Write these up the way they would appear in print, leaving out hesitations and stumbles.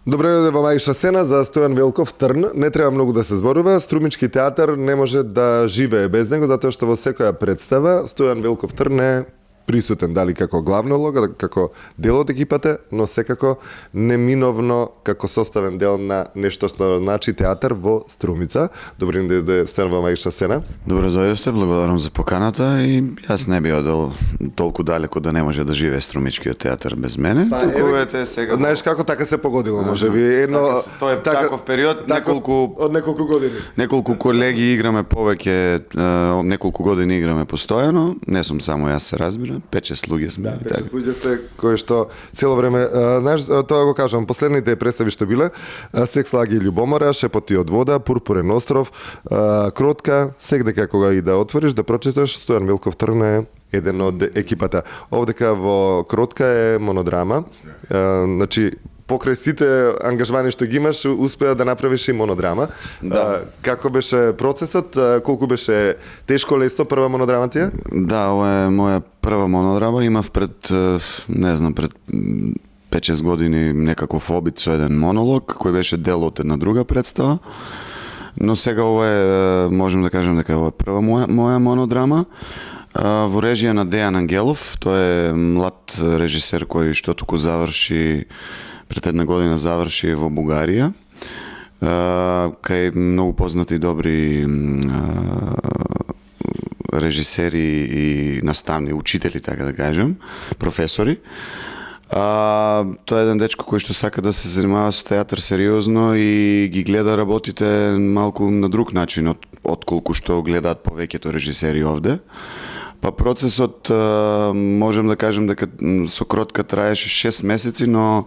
Добре дојде во Мајша Сена за Стојан Велков Трн. Не треба многу да се зборува. Струмички театар не може да живее без него, затоа што во секоја представа Стојан Велков Трн е присутен, дали како главна улога, како дел од екипата, но секако неминовно како составен дел на нешто што значи театар во Струмица. Добре дојде Стојан во Мајша Сена. Добро дојдовте, благодарам за поканата и јас не би одел толку далеко да не може да живее Струмичкиот театар без мене. Толкувате сега. Знаеш како така се погодило, можеби едно тоа е таков период, неколку години. Неколку колеги играме повеќе, неколку години играме постојано, не сум само јас, се разбира. 5-6 луѓе сме. 5-6 луѓе сте кои што цело време, знаеш, тоа го кажам, последните представи што биле, Секс, лаги и љубомора, Шепоти од вода, Пурпурен остров, Кротка, секдека кога и да отвориш, да прочиташ, Стојан Велков Трн е еден од екипата. Овдека во Кротка е монодрама, значи покрај сите ангажмани што ги имаш, успеа да направиш и монодрама. Да. Како беше процесот? Колку беше тешко, лесно прва монодрама ти е? Да, ова е моја прва монодрама. Имав пред 5-6 години некаков обид со еден монолог, кој беше дел од една друга представа. Но сега ова е, можем да кажем дека ова е прва моја монодрама. Во режија на Дејан Ангелов, тој е млад режисер кој што туку заврши пред една година заврши во Бугарија, кај многу познати добри режисери и наставни, учители, така да кажем, професори. Тоа е еден дечко кој што сака да се занимава со театар сериозно и ги гледа работите малку на друг начин отколку што гледаат повеќето режисери овде. Па процесот, можем да кажем дека со Кротка траеше 6 месеци, но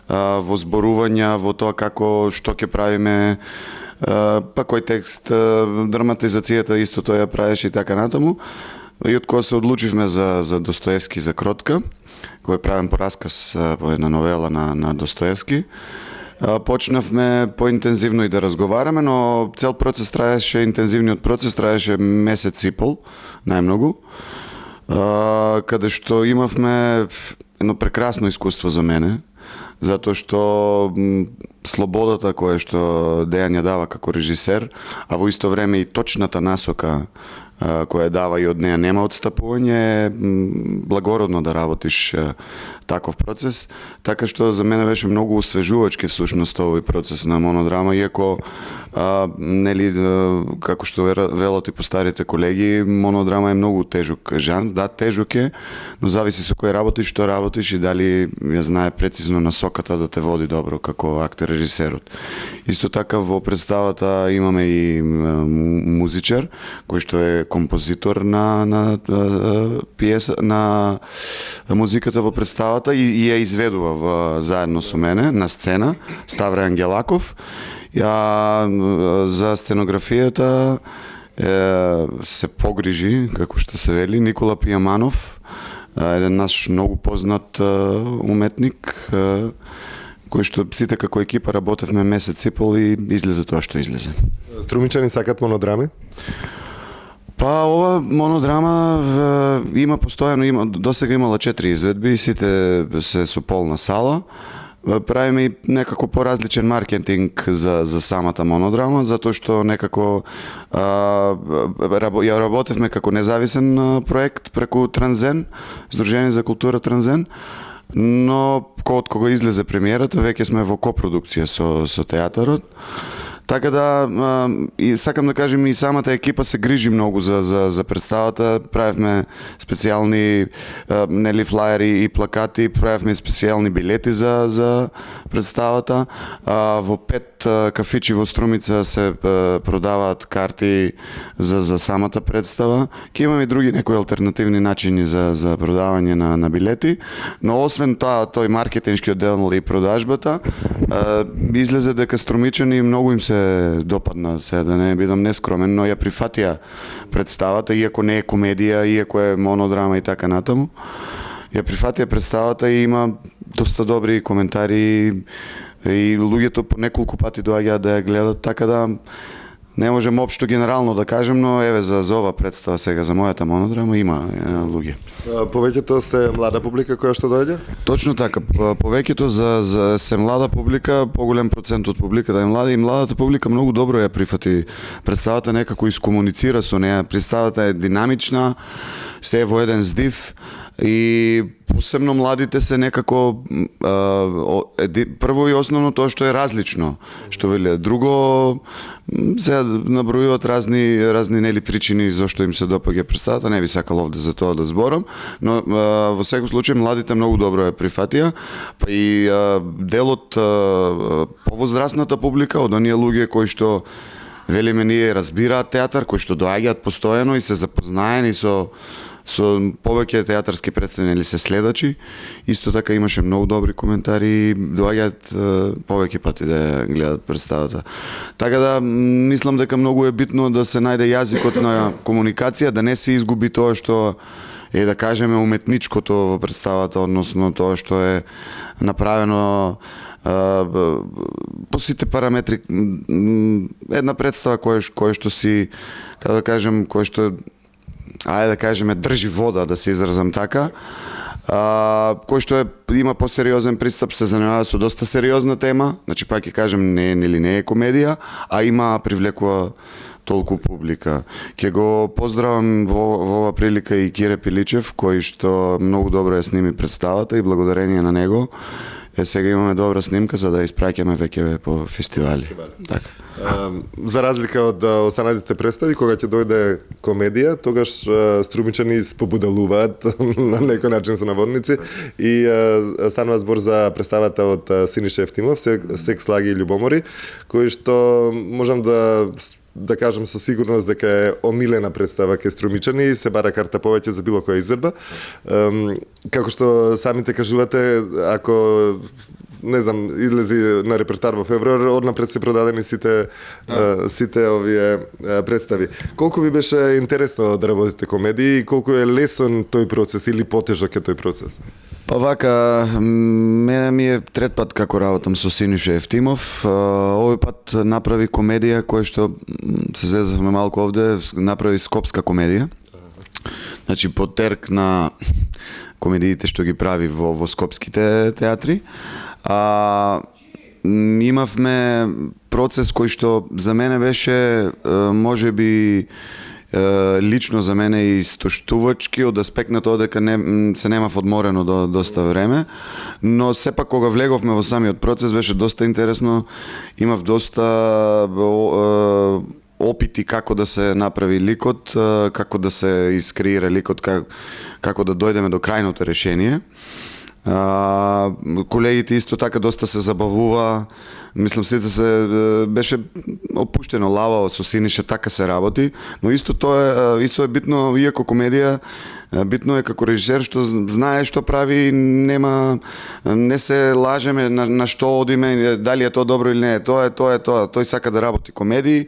во зборувања, во тоа како, што ќе правиме, па кој текст, драматизацијата исто тоа ја правеше и така натаму. И од кога се одлучивме за Достоевски, за Кротка, кој е правен по расказ, по една новела на Достоевски, почнавме поинтензивно и да разговараме, но цел процес траеше, интензивниот процес траеше месец и пол, најмногу, каде што имавме едно прекрасно искуство за мене, затоа што слободата која што Дејан ја дава како режисер, а во исто време и точната насока која дава и од неја нема отстапување, е благородно да работиш таков процес, така што за мене беше многу освежувачки всушност овој процес на монодрама, иако нели како што велат и постарите колеги, монодрама е многу тежок жанр, да, тежок е, но зависи со кој работиш, што работиш и дали ја знае прецизно насоката да те води добро како актер режисерот. Исто така во представата имаме и музичар кој што е композитор на пиеса, на музиката во представата и ја изведува заедно со мене на сцена, Ставре Ангелаков. За сценографијата се погрижи, како што се вели, Никола Пијаманов, еден наш многу познат уметник, кој што сите како екипа работевме месец и пол и излезе тоа што излезе. Струмичани сакат монодрами? Па ова монодрама има постојано, досега имала 4 изведби, сите се со полна сала. Правиме и некако поразличен маркетинг за самата монодрама, затоа што некако ја работевме како независен проект преку Транзен, Сдружение за култура Транзен, но од кога излезе премиерата, веќе сме во копродукција со театарот. Така да, и сакам да кажем, и самата екипа се грижи многу за представата. Правевме специјални нели флаери и плакати, правевме специјални билети за представата. Во 5 кафичи во Струмица се продаваат карти за самата представа. Ке имаме и други некои алтернативни начини за продавање на билети, но освен тој маркетиншкиот дел и продажбата, излезе дека струмичани многу им се допадна, сега да не бидам нескромен, но ја прифатија представата, иако не е комедија, иако е монодрама и така натаму. Ја прифатија представата и има доста добри коментари и луѓето по неколку пати доаѓаат да ја гледат, така да Не можем општо генерално да кажем, но еве за ова представа сега, за мојата монодрама, има луѓе. Повеќето се млада публика која што доаѓа? Точно така, повеќето за се млада публика, поголем процент од публиката е млада и младата публика многу добро ја прифати представата, некако искомуницира со неа. Представата е динамична, се е во еден здив и посебно младите се некако прво и основно тоа што е различно, што веле. Друго се набројуваат разни нели причини зашто им се допаѓа представата, не би сакал овде за тоа да зборам, но во секој случај младите многу добро ја прифатија, па и дел од повозрастната публика, од оние луѓе кои што велиме ние разбираат театар, кои што доаѓаат постојано и се запознаени со повеќе театарски представи или се следачи. Исто така имаше многу добри коментари и доаѓаат повеќе пати да ја гледат представата. Така да мислам дека многу е битно да се најде јазикот на комуникација, да не се изгуби тоа што е, да кажеме, уметничкото во представата, односно тоа што е направено по сите параметри. Една представа која што си, како да кажем, која што ајде да кажеме држи вода, да се изразам така, кој што има посериозен пристап, се занимава со доста сериозна тема, значи пак ќе кажем не е комедија, а има привлекува толку публика. Ќе го поздравам во ова прилика и Кире Пиличев, кој што многу добро ја сними представата и благодарение на него сега имаме добра снимка за да испраќаме веќе по фестивали. Така. За разлика од останатите представи, кога ќе дојде комедија, тогаш струмичани спобудалуваат на некој начин со наводници и станува збор за представата од Синиша Евтимов, Секс, лаги и љубомори, кој што можам да кажам со сигурност дека е омилена представа кај струмичани и се бара карта повеќе за било која изvedба. Како што самите кажувате, ако не знам, излези на репертуар во февруар, однапред се продадени сите овие представи. Колку ви беше интересно да работите комедии и колку е лесен тој процес или потежок е тој процес? Па вака, мене ми е трет пат како работам со Синиша Евтимов. Овој пат направи комедија која што се зезавме малку овде, направи скопска комедија. Значи по терк на комедиите што ги прави во скопските театри. Имавме процес кој што за мене беше можеби лично за мене и истоштувачки од аспект на тоа дека се немав одморено до доста време, но сепак кога влеговме во самиот процес беше доста интересно, имав доста опити како да се направи ликот, како да се искреира ликот, како да дојдеме до крајното решение. Колегите исто така доста се забавува. Мислам сите се беше опуштено лававо со Синиша, така се работи, но исто е битно, иако комедија, битно е како режисер што знае што прави, не се лажеме на што одиме, дали е тоа добро или не. Тоа е тоа. Тој сака да работи комедии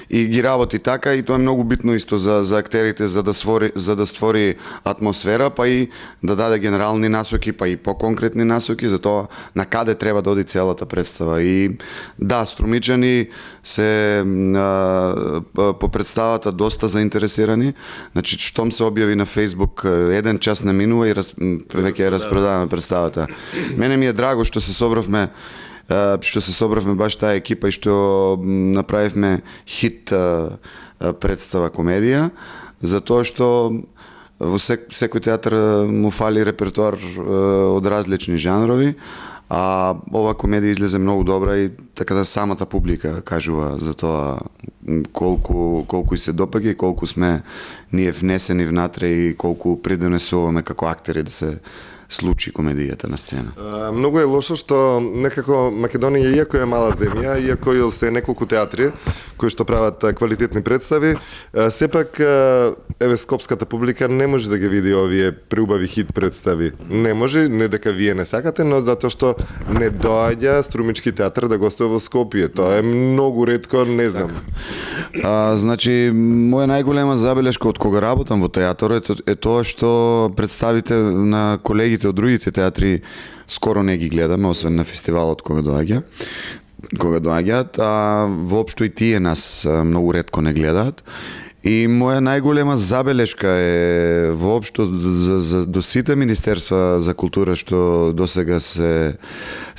и ги работи така и тоа е многу битно исто за актерите за да створи атмосфера, па и да даде генерални насоки, па и поконкретни насоки за тоа на каде треба да оди целата представа. И да, струмичани се по представата доста заинтересирани. Значи, штом се објави на Facebook, еден час не минува и веќе распродаваме представата. Мене ми е драго што се собравме баш таа екипа и што направивме хит представа комедија, затоа што во секој театар му фали репертуар од различни жанрови, а ова комедија излезе многу добра и така да самата публика кажува за тоа колку и се допаѓа и колку сме ние внесени внатре и колку придонесуваме како актери да се случи комедијата на сцена. Многу е лошо што некако Македонија, иако е мала земја, иако се неколку театри кои што прават квалитетни представи, сепак еве скопската публика не може да ги види овие преубави хит представи. Не може, не дека вие не сакате, но затоа што не доаѓа Струмички театар да гостува во Скопје. Тоа е многу ретко, не знам. Значи, моја најголема забелешка од кога работам во театарот е тоа што представите на колегите од другите театри скоро не ги гледаме, освен на фестивалот кога доаѓа. кога доаѓаат, а воопшто и тие нас многу ретко не гледаат. И моја најголема забелешка е воопшто до сите министерства за култура што досега се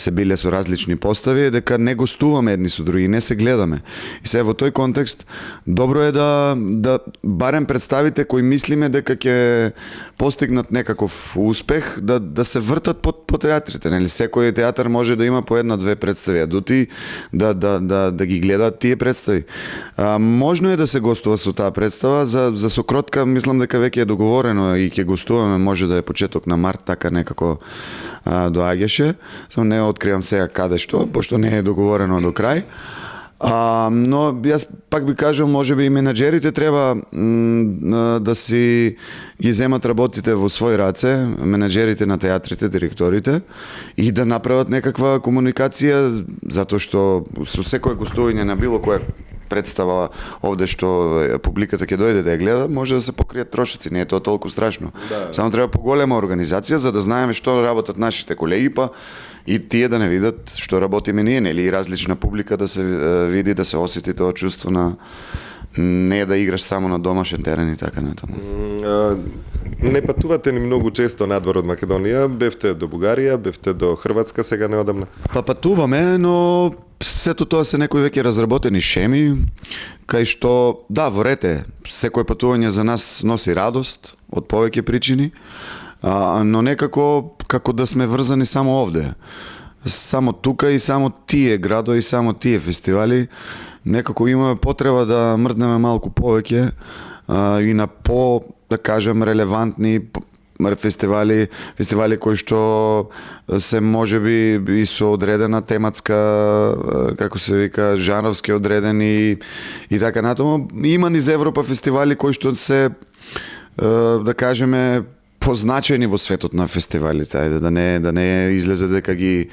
биле со различни постави, е дека не гостуваме едни со други, не се гледаме. И се во тој контекст добро е да барем представите кои мислиме дека ќе постигнат некаков успех, да се вртат по театрите, нели? Секој театар може да има по една-две представи, а дути да ги гледаат тие представи. Можно е да се гостува со таа представа, за Сокротка мислам дека веќе е договорено и ќе гостуваме, може да е почеток на март, така некако доаѓаше. Само не откривам сега каде што, пошто не е договорено до крај. Но јас пак би кажал, може би и менаџерите треба да си ги земат работите во своји раце, менаџерите на театрите, директорите, и да направат некаква комуникација, затоа што со секое гостување на било која представа овде што публиката ќе дојде да ја гледа, може да се покријат трошоци, не е тоа толку страшно. Да. Само треба поголема организација за да знаеме што работат нашите колеги, па и тие да не видат што работиме ние, нели, и различна публика да се види, да се осети тоа чувство на не да играш само на домашен терен и така натаму. Не патувате ни многу често надвор од Македонија, бевте до Бугарија, бевте до Хрватска сега неодамна. Па патуваме, но сето тоа се некои веќе разработени шеми, кај што, да, во рете, секој патување за нас носи радост, од повеќе причини, но некако како да сме врзани само овде. Само тука и само тие градови, само тие фестивали, некако имаме потреба да мрднеме малку повеќе и на да кажем, релевантни фестивали кои што се можеби и со одредена тематска, како се вика, жанровски одредени и така натаму. Има низ Европа фестивали кои што се, да кажеме, позначени во светот на фестивалите, ајде да не излезе дека ги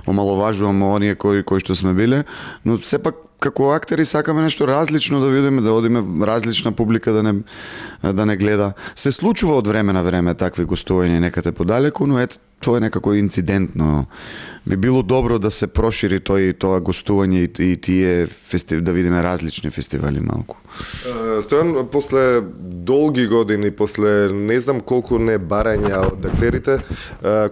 омаловажуваме оние кои што сме биле, но сепак како актери сакаме нешто различно да видиме, да одиме различна публика да не гледа. Се случува од време на време такви гостувања некаде подалеку, но ето тоа е некако инцидентно. Би било добро да се прошири тоа гостување и тие да видиме различни фестивали малку. Стојан, после долги години, после не знам колку не барања од актерите,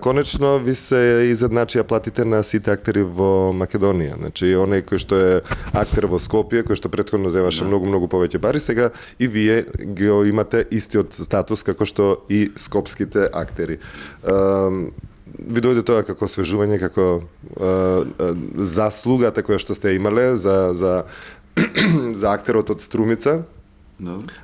конечно ви се изедначија платите на сите актери во Македонија. Значи, оној кој што е актер во Скопје, кој што претходно земаше многу повеќе пари, сега и вие го имате истиот статус како што и скопските актери. Ви дојде тоа како освежување, како заслугата која што сте имале за актерот од Струмица,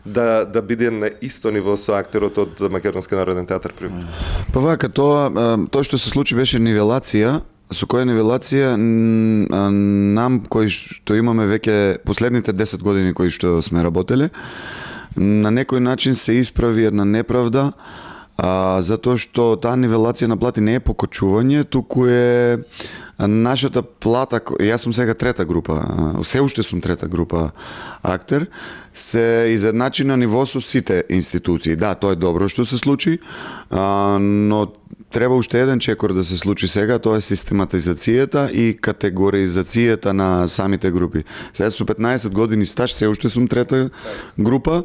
да биде на исто ниво со актерот од Македонски народен театар, пример? Па вака, тоа што се случи беше нивелација, со која нивелација нам кои што имаме веќе последните 10 години кои што сме работеле, на некој начин се исправи една неправда, затоа што таа нивелација на плати не е покочување, туку е нашата плата, јас сум сега трета група, се уште сум трета група актер, се изедначи на ниво со сите институции. Да, тоа е добро што се случи, но треба уште еден чекор да се случи сега, тоа е систематизацијата и категоризацијата на самите групи. Сега со 15 години стаж, се уште сум трета група,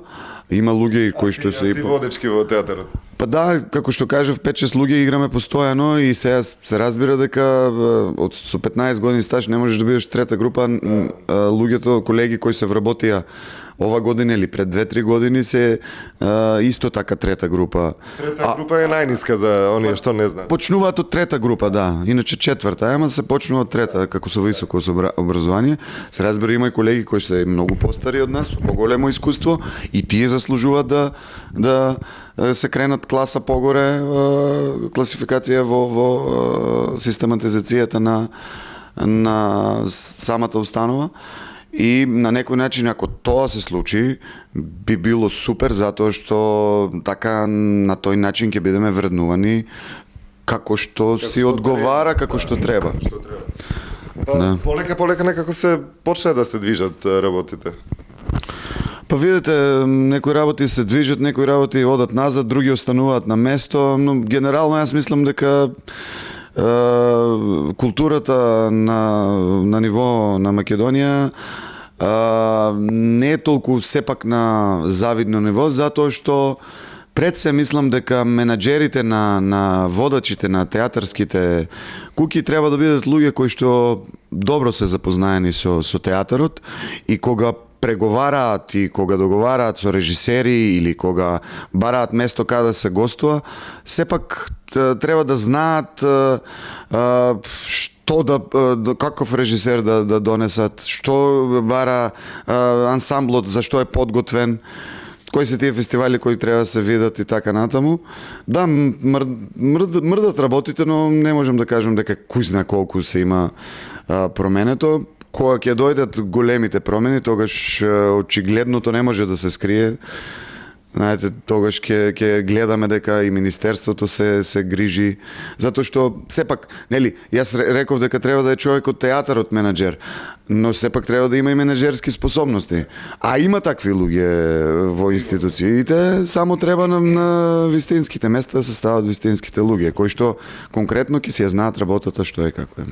има луѓе кои што се... А си водечки во театарот? Па да, како што кажав, 5-6 луѓе играме постојано и сега се разбира дека со 15 години стаж не можеш да бидеш трета група. Луѓето, колеги кои се вработија ова година или пред 2-3 години се исто така трета група. Трета група е најниска за оние што не знаат. Почнуваат од трета група, да. Иначе четврта, ама се почнува од трета, како со високо образование. Се разбира, има и колеги кои се многу постари од нас, со поголемо искуство, и тие заслужуваат да се кренат класа погоре, класификација во систематизацијата на самата установа. И на некој начин, ако тоа се случи, би било супер, затоа што така на тој начин ќе бидеме вреднувани како што си одговара, како што треба. Да. Полека некако се почне да се движат работите. Па видите, некои работи се движат, некои работи одат назад, други остануваат на место, но генерално јас мислам дека културата на ниво на Македонија не е толку сепак на завидно ниво, затоа што пред се мислам дека менаџерите на водачите на театарските куки треба да бидат луѓе кои што добро се запознаени со театарот и кога преговараат и кога договараат со режисери или кога бараат место каде се гостува, сепак треба да знаат што каков режисер да донесат, што бара ансамблот, зашто е подготвен, кои се тие фестивали кои треба да се видат и така натаму. Да, мрдат работите, но не можам да кажам дека кој знае колку се има променето. Кога ќе дојдат големите промени, тогаш очигледното не може да се скрие. Знаете, тогаш ќе гледаме дека и министерството се грижи, затоа што сепак, нели, јас реков дека треба да е човек од театарот менаџер, но сепак треба да има и менаџерски способности. А има такви луѓе во институциите, само треба на вистинските места да се стават вистинските луѓе, кои што конкретно ќе си ја знаат работата што е како е.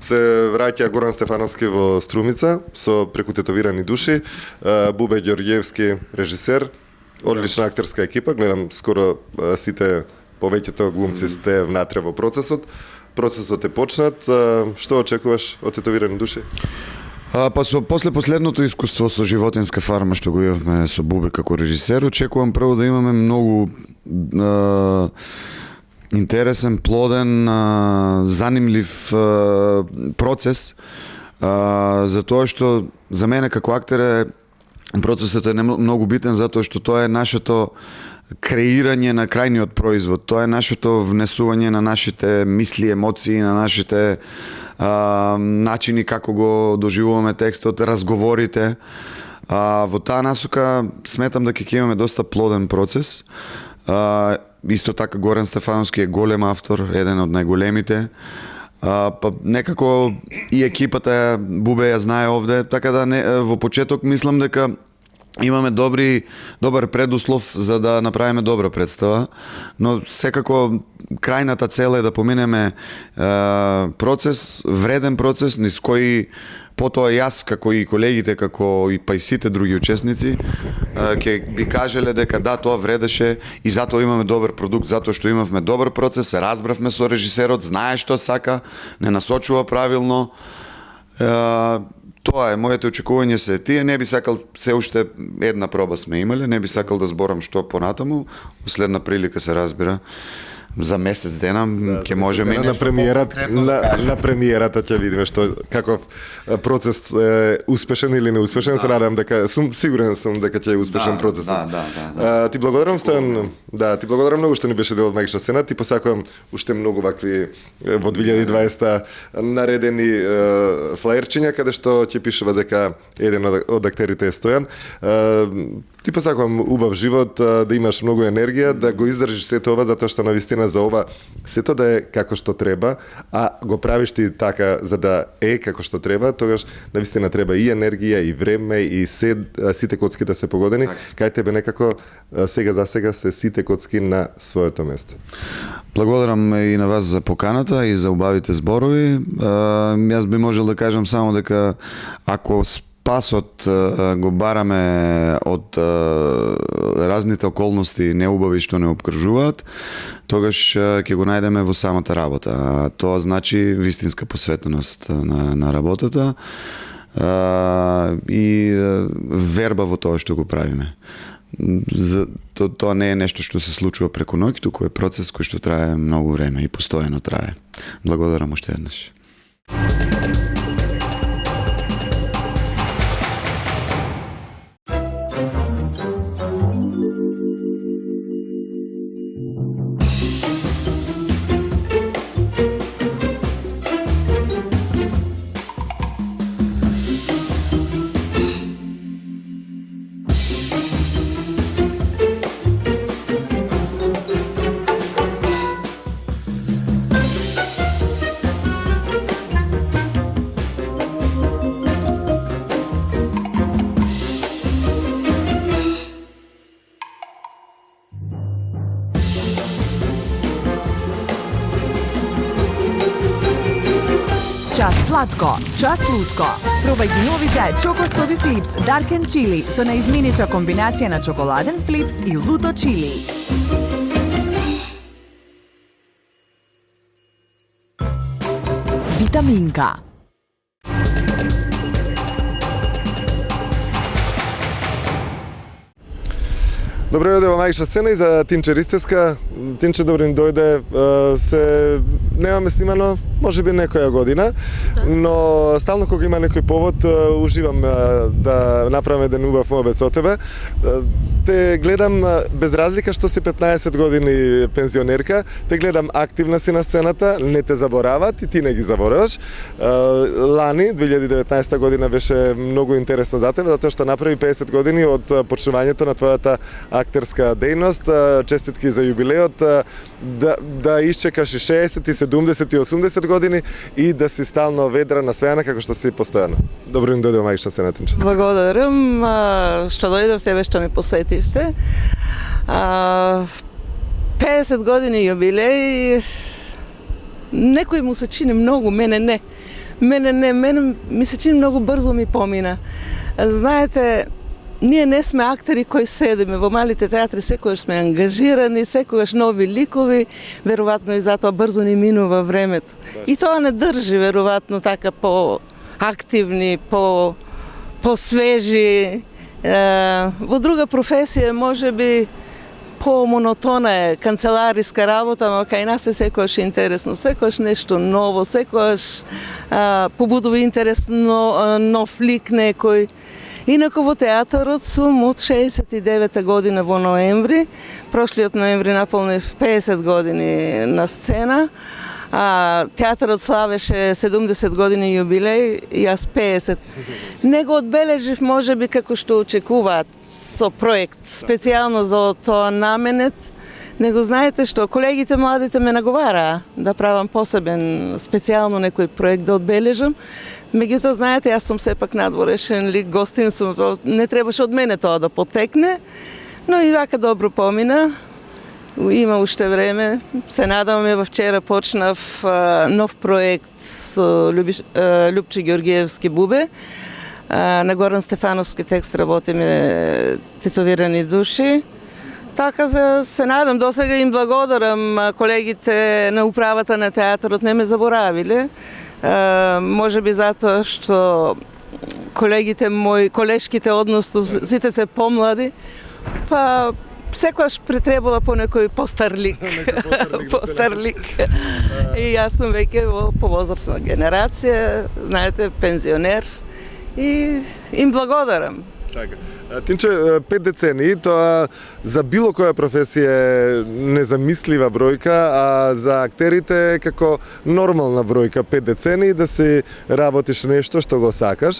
Се враќа Горан Стефановски во Струмица со преку тетовирани души, Бубе Ѓорѓевски режисер, одлична актерска екипа, гледам скоро сите повеќето глумци сте внатре во процесот. Процесот е почнат, што очекуваш од тетовирани души? После последното искуство со животинска фарма што го имавме со Бубе како режисер, очекувам прво да имаме многу интересен, плоден, занимлив процес, затоа што за мене како актер процесот е многу битен, затоа што тоа е нашето креирање на крајниот производ, тоа е нашето внесување на нашите мисли, емоции, на нашите начини како го доживуваме текстот, разговорите. Во таа насока сметам дека ќе имаме доста плоден процес. Исто така Горан Стефановски е голем автор, еден од најголемите. Па некако и екипата Бубе ја знае овде, така да во почеток мислам дека имаме добар предуслов за да направиме добра представа, но секако крајната цел е да поминеме процес, вреден процес, низ кој потоа јас, како и колегите, како и па и сите други учесници, ќе би кажеле дека да, тоа вредеше и затоа имаме добар продукт, затоа што имавме добар процес, се разбравме со режисерот, знае што сака, не насочува правилно. Тоа е, моите очекувања се тие, не би сакал, се уште една проба сме имале, не би сакал да зборам што понатаму, последна прилика се разбира, за месец дена ќе можеме на премиерата на премиерата ќе видиме што каков процес е успешен или неуспешен. Се надам дека сигурен сум дека ќе е успешен процесот. Ти благодарам Стојан. Да, ти благодарам многу што ни беше дел од Магична сцена. Ти посакувам уште многу вакви во 2020 наредени флаерчиња каде што ќе пишува дека еден од актерите е Стојан. Ти посакувам убав живот, да имаш многу енергија, да го издржиш сето ова, затоа што навистина за ова сето да е како што треба, а го правиш ти така за да е како што треба, тогаш навистина треба и енергија, и време, и сите коцки да се погодени. Кај тебе некако сега за сега се сите коцки на своето место. Благодарам и на вас за поканата и за убавите зборови. Јас би можел да кажам само дека ако спасот го бараме од разните околности неубави што не обкржуваат, тогаш ќе го најдеме во самата работа. Тоа значи вистинска посветеност на работата и верба во тоа што го правиме. Тоа не е нешто што се случува преку ноќ, туку е процес кој што трае многу време и постојано трае. Благодарам уште еднаш. Час сладко, час лутко. Пробај ги новите Чокостови Флипс Dark and Chili со наизменича комбинација на чоколаден флипс и луто чили. Витаминка. Добре дојде во најша сцена и за Тинче Ристеска. Тинче, добре ни дојде. Се немаме снимано, можеби некоја година, но стално кога има некој повод, уживам да направам еден убав мобет со тебе. Те гледам без разлика што си 15 години пензионерка, те гледам активна си на сцената, не те заборават и ти не ги забораваш. Лани, 2019 година беше многу интересна за тебе, затоа што направи 50 години од почнувањето на твојата актерска дејност. Честитки за юбилеот, да исчекаш и 60, и 70, и 80 години и да си стално ведра насвеана како што си постојано. Добро ни дојде во мајшна сцена, Тинче. Благодарам што дојдовте, што ме посетивте. 50 години јубилеј, некој му се чини многу, мене не. Мене ми се чини многу брзо ми помина. Знаете, ние не сме актери кои седиме во малите театри, секогаш сме ангажирани, секогаш нови ликови, веројатно и затоа брзо ни минува времето. И тоа не држи, веројатно, така по-активни, по-свежи. Во друга професија може би по-монотона е канцелариска работа, но кај нас е секогаш интересно, секогаш нешто ново, секогаш побудува интерес нов лик некој. Инако во театарот сум од 69 година во ноември. Прошлиот ноември наполнив 50 години на сцена. Театарот славеше 70 години јубилеј, јас 50. Не го одбележив можеби како што очекуваат со проект, специјално за тоа наменет. Него знаете што, колегите младите ме наговараа да правам посебен, специјално некој проект да одбележам. Меѓутоа, знаете, јас сум сепак надворешен лик, гостин сум, не требаше од мене тоа да потекне, но и вака добро помина. Има уште време. Се надаваме, вчера почнав нов проект со Љупче Ѓоргиевски Бубе. На Горан Стефановски текст работиме Титовирани души. Така се надам, досега им благодарам, колегите на управата на театарот не ме заборавиле. Може би затоа што колегите мои, колешките, односно сите се помлади, па секогаш претребува по некој постар лик. Постар лик. И јас сум веќе во повозрастна генерација, знаете, пензионер, и им благодарам. Така. Тинче, 5 децении, тоа за било која професија е незамислива бројка, а за актерите како нормална бројка 5 децении да си работиш нешто што го сакаш.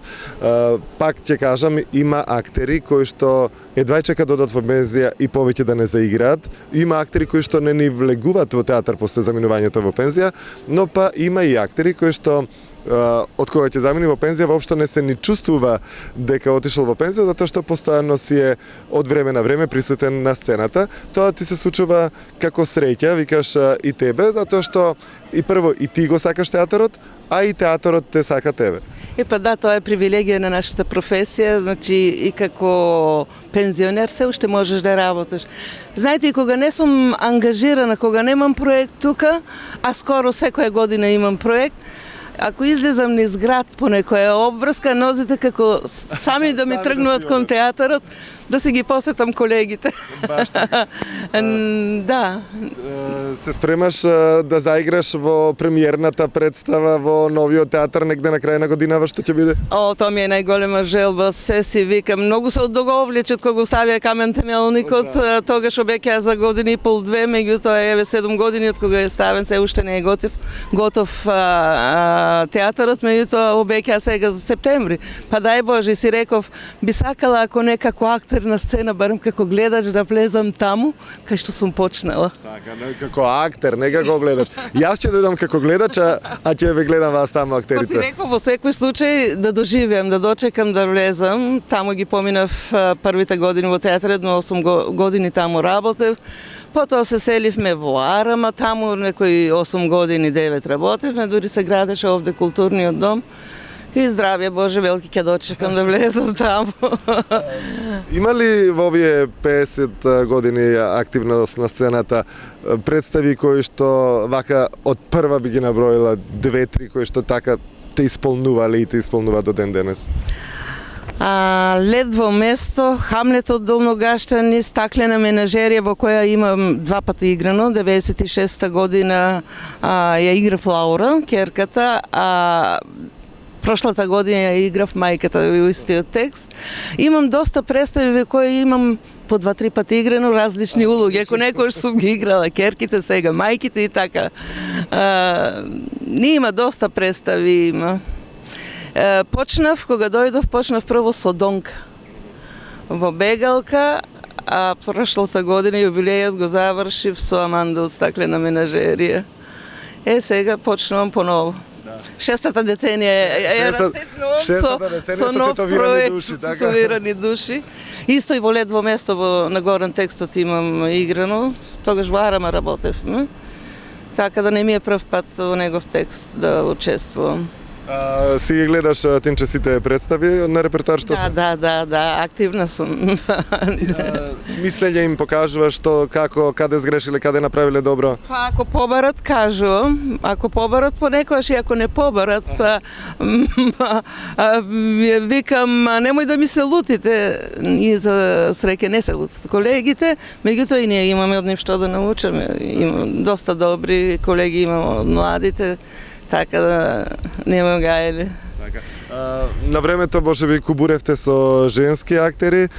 Пак ќе кажам, има актери кои што едва чека да одат во пензија и повеќе да не заиграат. Има актери кои што не ни влегуваат во театар после заминувањето во пензија, но па има и актери кои што од кога ќе замини во пензија, воопшто не се ни чувствува дека отишол во пензија, затоа што постојано си е од време на време присутен на сцената. Тоа ти се случува како среќа, викаш и тебе, затоа што и прво и ти го сакаш театарот, а и театарот те сака тебе. Па да, тоа е привилегија на нашата професија, значи и како пензионер се уште можеш да работиш. Знаете, и кога не сум ангажирана, кога немам проект тука, а скоро секоја година имам проект, ако излезам низ град по некоја обврска, нозите како сами да ми тргнуваат кон театарот, да си ги посетам колегите. Да. Се спремаш да заиграш во премиерната представа во новиот театар негде на крај на годинава, што ќе биде? Тоа ми е најголема желба, се си викам. Многу се одоговлече од кога ставија камен темелникот, тогаш обеќаа за година и пол, две, меѓутоа еве 7 години од кога е ставен, се уште не е готов театарот, меѓутоа обеќаа сега за септември. Па дај Боже, си реков, би сакала ако не како актер, театар на сцена, барем како гледач да влезам таму, кај што сум почнала. Така, не како актер, не како гледач. Јас ќе дојдам како гледач, а ќе ве гледам вас таму Па си актерите. реков во секој случај да доживеам, да дочекам да влезам. Таму ги поминав првите години во театарот, но 8 години таму работев. Потоа се селивме во Арама, таму некои 8 години, 9 работевме, дури се градеше овде културниот дом. И здравје Боже, велики ќе дочекам да влезам таму. Има ли во овие 50 години активност на сцената представи кои што вака од прва би ги наброила 2-3 кои што така те исполнувале и те исполнуваат до ден денес? Лед во место, Хамлет од Долногаштани, Стаклена менажерија во која имам 2 пати играно, 96-та година ја играв Лаура, керката, а прошлата година ја играв мајката во истиот текст. Имам доста представи во кои имам по 2-3 пати играно различни улоги. Ако некојаш сум ги играла керките, сега мајките и така. Има доста представи, има. Почнав, кога дојдов, почнав прво со Донка во Бегалка, а прошлата година јубилејот го завршив со Аманда од Стаклена менажерија. Сега почнувам поново. Шестата деценија е расетнувам со нов проект, души, така? татуирани души. Исто и во Лед во место на горен текстот имам играно, тогаш во Арама работевме. Така да не ми е прв пат во негов текст да учествувам. Си ги гледаш Тинче сите представи на репертоар што се? Да, активна сум. Мислење им покажуваш што како каде сгрешиле, каде направиле добро? Па ако побарат кажувам, ако побарат понекогаш и ако не побарат, викам немој да ми се лутите, и за среќа не се лутат колегите, меѓутоа и ние имаме од нив што да научиме. Имам доста добри колеги, имам од младите, така да немам гајле. На времето можеби кубуревте со женски актери,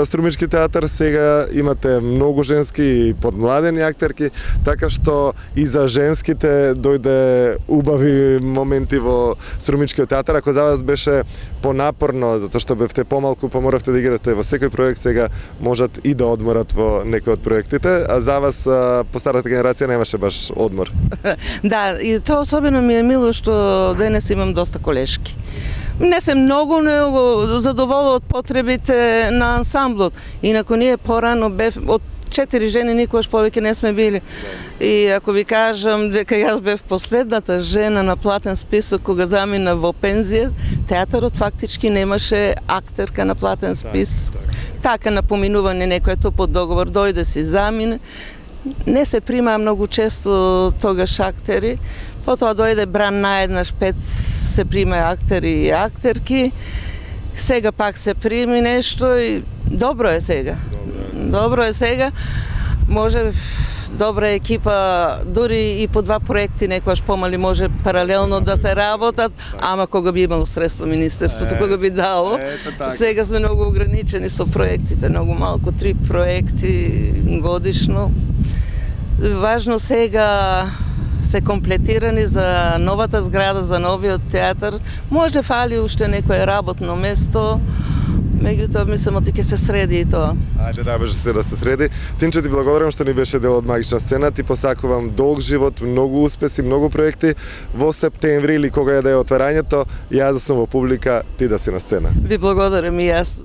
Струмички театар, сега имате многу женски и подмладени актерки, така што и за женските дојде убави моменти во Струмичкиот театар. Ако за вас беше понапорно, затоа што бевте помалку, поморавте да играте во секој проект, сега можат и да одморат во некој од проектите, а за вас по старата генерација немаше баш одмор. Да, и тоа особено ми е мило што денес имам доста колешки. Не се многу задоволува од потребите на ансамблот. Инаку ние порано бев од 4 жени никогаш повеќе не сме били. И ако ви кажам дека јас бев последната жена на платен список кога замина во пензија, театарот фактички немаше актерка на платен список. Така на поминување некој по договор дојде си замине. Не се примаа многу често тогаш актери. Потоа дојде бран наеднаш 5 се приме актери и актерки. Сега пак се прими нешто и добро е сега. Добро е сега. Може добра екипа, дури и по 2 проекти некојаш помали може паралелно да се работат, ама кога би имало средства министерството, кога би дало. Сега сме многу ограничени со проектите, многу малку, 3 проекти годишно. Важно сега се комплетирани за новата зграда, за новиот театар. Може фали уште некое работно место, меѓутоа мислам оти ќе се среди и тоа. Ајде, најбоже се да се среди. Тинче, ти благодарам што ни беше дел од Магична сцена. Ти посакувам долг живот, многу успеси, многу проекти. Во септември или кога е да е отварањето, јас да сум во публика, ти да си на сцена. Ви благодарам и јас.